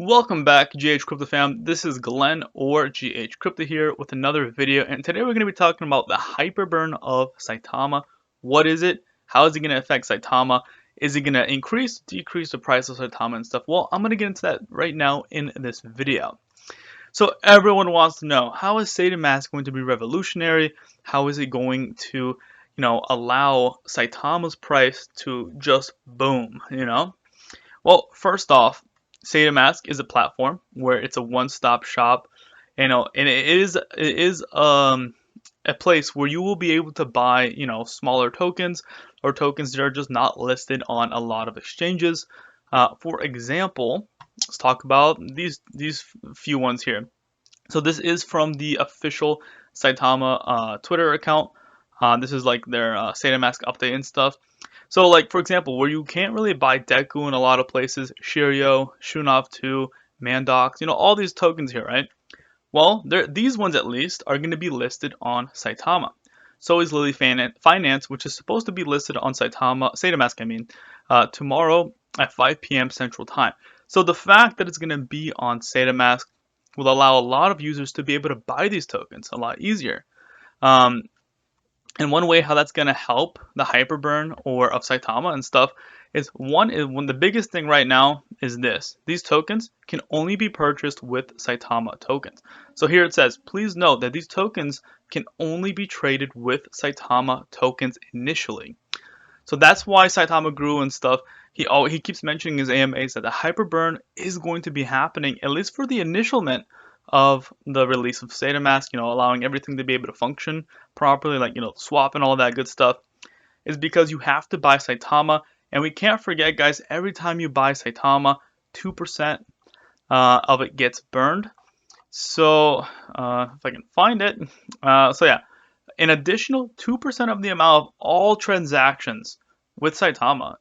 Welcome back, GH Crypto fam. This is Glenn or GH Crypto here with another video, and today we're going to be talking about the Hyperburn of Saitama. What is it? How is it going to affect Saitama? Is it going to increase, decrease the price of Saitama and stuff? Well, I'm going to get into that right now in this video. So everyone wants to know, how is Saitama going to be revolutionary? How is it going to, allow Saitama's price to just boom, Well, first off, Saitama is a platform where it's a one-stop shop, and it is a place where you will be able to buy, smaller tokens or tokens that are just not listed on a lot of exchanges. For example, let's talk about these few ones here. So this is from the official Saitama Twitter account. This is like their Saitama update and stuff. So, like, for example, where you can't really buy Deku in a lot of places, Shiryo, Shunov 2, Mandox, all these tokens here, right? Well, these ones at least are going to be listed on Saitama. So is Lily Finance, which is supposed to be listed on Saitama, tomorrow at 5 p.m. Central Time. So the fact that it's going to be on Saitama will allow a lot of users to be able to buy these tokens a lot easier. And one way how that's going to help the Hyperburn or of Saitama and stuff is one the biggest thing right now is this. These tokens can only be purchased with Saitama tokens. So here it says, please note that these tokens can only be traded with Saitama tokens initially. So that's why Saitama grew and stuff. He keeps mentioning his AMAs that the Hyperburn is going to be happening, at least for the initial mint of the release of Saitama, allowing everything to be able to function properly, like, swap and all that good stuff, is because you have to buy Saitama. And we can't forget, guys, every time you buy Saitama, 2% of it gets burned. So, if I can find it. So yeah, an additional 2% of the amount of all transactions with Saitama,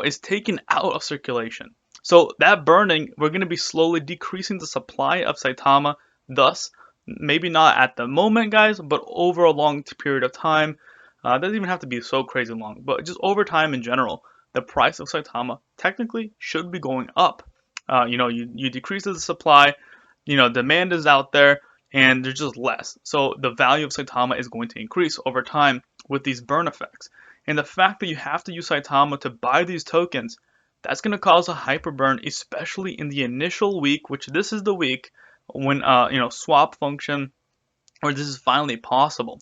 is taken out of circulation. So that burning, we're going to be slowly decreasing the supply of Saitama. Thus, maybe not at the moment, guys, but over a long period of time. It doesn't even have to be so crazy long, but just over time in general, the price of Saitama technically should be going up. You decrease the supply, demand is out there, and there's just less. So the value of Saitama is going to increase over time with these burn effects. And the fact that you have to use Saitama to buy these tokens, that's going to cause a hyperburn, especially in the initial week, which this is the week when, swap function, or this is finally possible.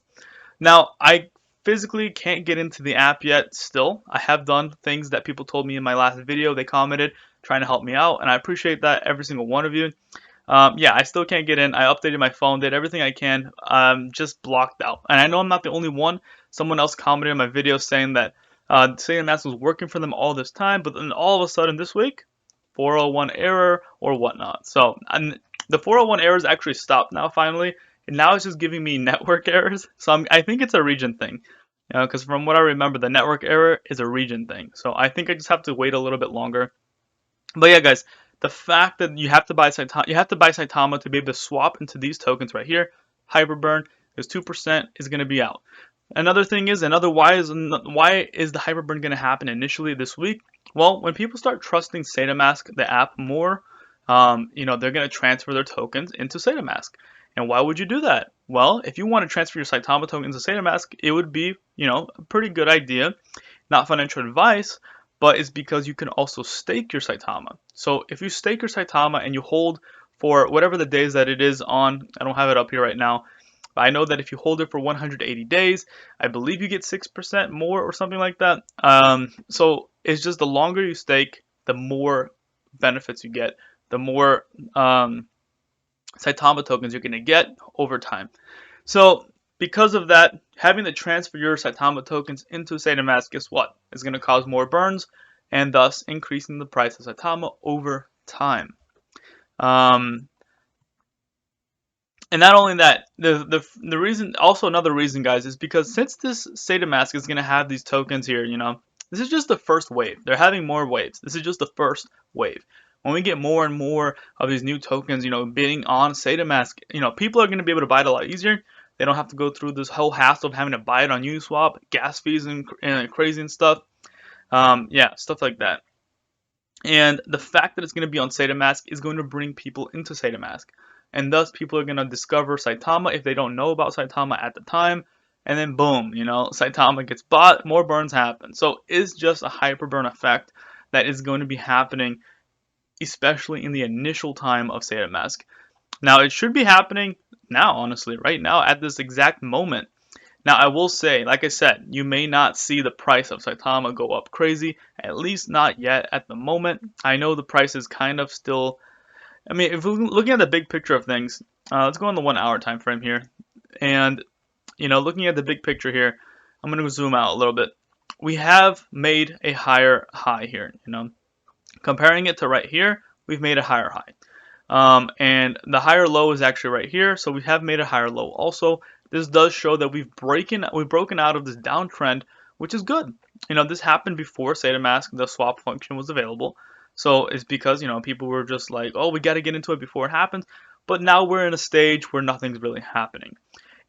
Now, I physically can't get into the app yet still. I have done things that people told me in my last video. They commented trying to help me out, and I appreciate that, every single one of you. Yeah, I still can't get in. I updated my phone, did everything I can, just blocked out. And I know I'm not the only one. Someone else commented in my video saying that Saitama was working for them all this time, but then all of a sudden this week, 401 error or whatnot. So the 401 errors actually stopped now finally, and now it's just giving me network errors. So I think it's a region thing, because from what I remember, the network error is a region thing. So I think I just have to wait a little bit longer. But yeah, guys, the fact that you have to buy Saitama to be able to swap into these tokens right here, Hyperburn, is 2% is going to be out. Another thing is, why is the Hyperburn going to happen initially this week? Well, when people start trusting Saitama, the app, more, they're going to transfer their tokens into Saitama. And why would you do that? Well, if you want to transfer your Saitama tokens to Saitama, it would be, a pretty good idea. Not financial advice, but it's because you can also stake your Saitama. So if you stake your Saitama and you hold for whatever the days that it is on, I don't have it up here right now, but I know that if you hold it for 180 days, I believe you get 6% more or something like that. So it's just the longer you stake, the more benefits you get, the more Saitama tokens you're going to get over time. So because of that, having to transfer your Saitama tokens into Saitama, guess what? It's going to cause more burns and thus increasing the price of Saitama over time. And not only that, the reason, also another reason, guys, is because since this Saitama is going to have these tokens here, this is just the first wave. They're having more waves. This is just the first wave. When we get more and more of these new tokens, bidding on Saitama, people are going to be able to buy it a lot easier. They don't have to go through this whole hassle of having to buy it on Uniswap, gas fees and crazy and stuff. Yeah, stuff like that. And the fact that it's going to be on Saitama is going to bring people into Saitama. And thus people are going to discover Saitama if they don't know about Saitama at the time. And then boom, Saitama gets bought, more burns happen. So it's just a hyper burn effect that is going to be happening, especially in the initial time of Saitama. Now it should be happening now, honestly, right now at this exact moment. Now, I will say, like I said, you may not see the price of Saitama go up crazy, at least not yet at the moment. I know the price is kind of still, I mean, if we're looking at the big picture of things, let's go on the 1 hour time frame here. And, looking at the big picture here, I'm going to zoom out a little bit. We have made a higher high here, Comparing it to right here, we've made a higher high. And the higher low is actually right here, so we have made a higher low also. This does show that we've broken out of this downtrend, which is good. This happened before Saitama, the swap function was available. So it's because, people were just like, oh, we got to get into it before it happens. But now we're in a stage where nothing's really happening.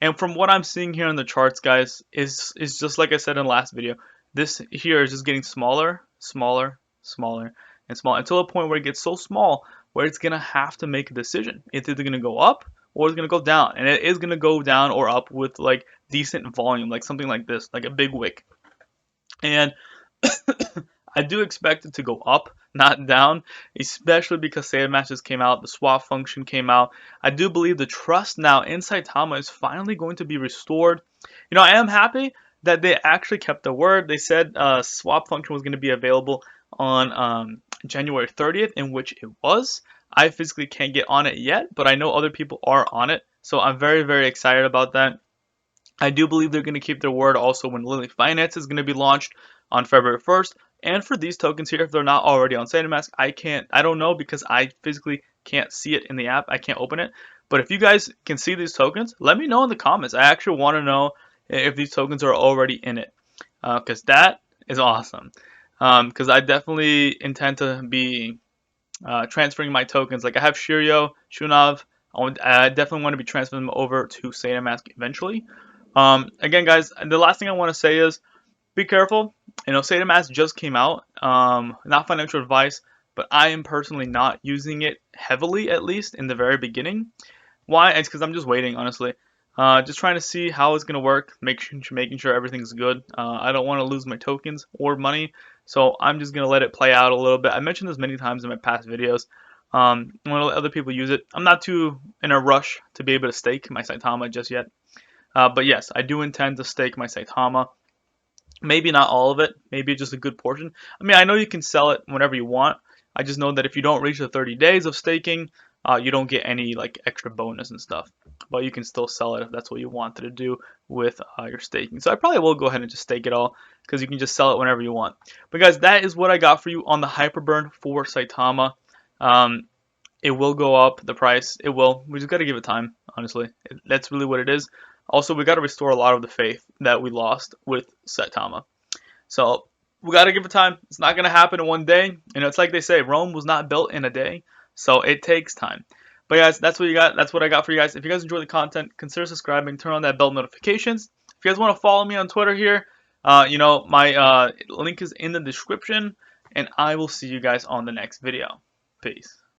And from what I'm seeing here in the charts, guys, is just like I said in the last video. This here is just getting smaller, smaller, smaller, and smaller until a point where it gets so small where it's going to have to make a decision. It's either going to go up or it's going to go down. And it is going to go down or up with like decent volume, like something like this, like a big wick. And I do expect it to go up, not down, especially because Saitama just came out, the swap function came out. I do believe the trust now in Saitama is finally going to be restored. I am happy that they actually kept the word. They said swap function was going to be available on January 30th, in which it was. I physically can't get on it yet, but I know other people are on it, so I'm very, very excited about that. I do believe they're going to keep their word also when Lily Finance is going to be launched on February 1st. And for these tokens here, if they're not already on Saitama, I don't know because I physically can't see it in the app. I can't open it. But if you guys can see these tokens, let me know in the comments. I actually want to know if these tokens are already in it, because that is awesome. Because I definitely intend to be transferring my tokens. Like I have Shiryo, Shunav. I definitely want to be transferring them over to Saitama eventually. Again, guys, the last thing I want to say is be careful. Saitama just came out. Not financial advice, but I am personally not using it heavily, at least in the very beginning. Why? It's because I'm just waiting, honestly. Just trying to see how it's going to work, making sure everything's good. I don't want to lose my tokens or money, so I'm just going to let it play out a little bit. I mentioned this many times in my past videos. I'm going to let other people use it. I'm not too in a rush to be able to stake my Saitama just yet. But yes, I do intend to stake my Saitama. Maybe not all of it. Maybe just a good portion. I mean, I know you can sell it whenever you want. I just know that if you don't reach the 30 days of staking, you don't get any like extra bonus and stuff. But you can still sell it if that's what you wanted to do with your staking. So I probably will go ahead and just stake it all because you can just sell it whenever you want. But guys, that is what I got for you on the Hyperburn for Saitama. It will go up, the price. It will. We just got to give it time, honestly. That's really what it is. Also, we got to restore a lot of the faith that we lost with Saitama. So we got to give it time. It's not going to happen in one day. It's like they say, Rome was not built in a day. So it takes time. But guys, that's what you got. That's what I got for you guys. If you guys enjoy the content, consider subscribing. Turn on that bell notifications. If you guys want to follow me on Twitter here, my link is in the description. And I will see you guys on the next video. Peace.